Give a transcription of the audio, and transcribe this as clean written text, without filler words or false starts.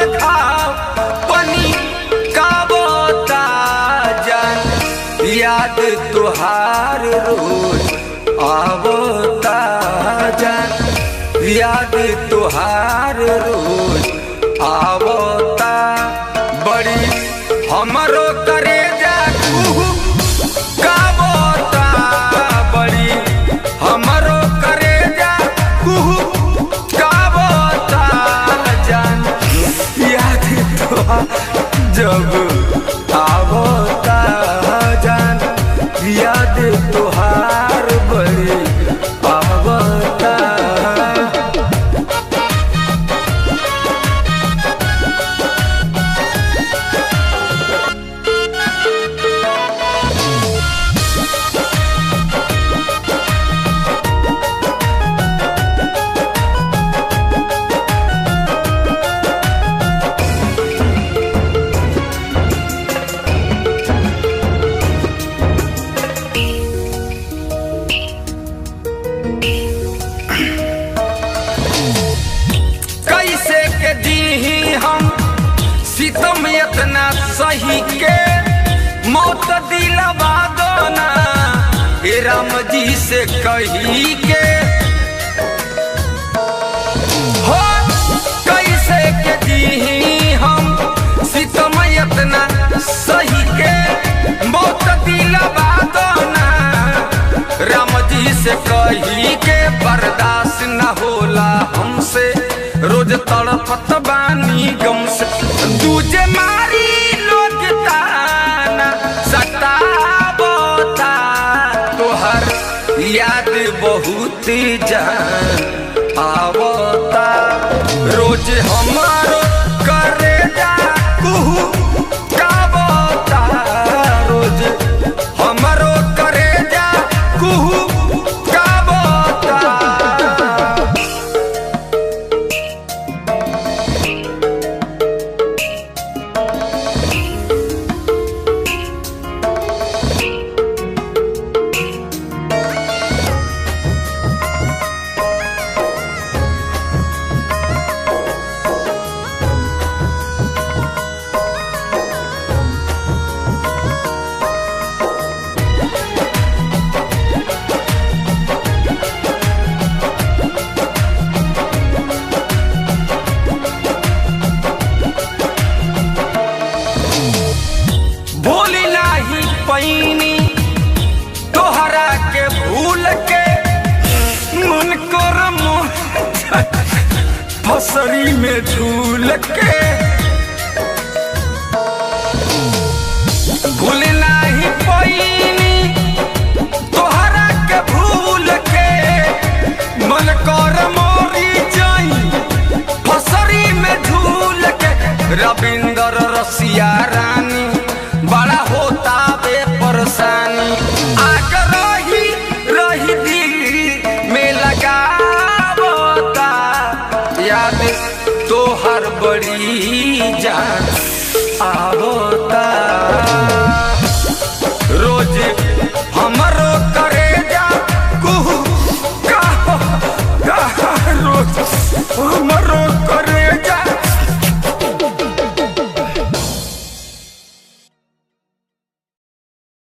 घाव पनी का बोता जान याद तुहार रोज आवता जान याद तुहार रोज आवता बड़ी हमरो करे जा का बोता बड़ी हमरो करे जा का बोता जान याद तुहार जब आवता जान याद तुहार बड़ी आवता। सितम इतना सही के मौत दिलवा दो ना हे राम जी से कही के हो कैसे के जी हम सितम इतना सही के मौत दिलवा दो ना राम जी से कही के बर्दाश्त न होला हमसे रोज तड़पत बानी गम से तुझे मारी लोग ताना सतावता तोहर याद बहुत जान आवता रोज हमारो करे जा का बोता रोज हमारो करे जा का बोता। पैनी तोहरा के भूल के मन कर फसरी में झूल के भूल नहीं पैनी तोहरा के भूल के मन कर मोरी जाई फसरी में झूल के रविंद्र रसिया रानी बड़ा होता परेशानी आग रही दिल में लगावता याद तोहर बड़ी जान आवता रोज हमरो करे जा रोज हमरो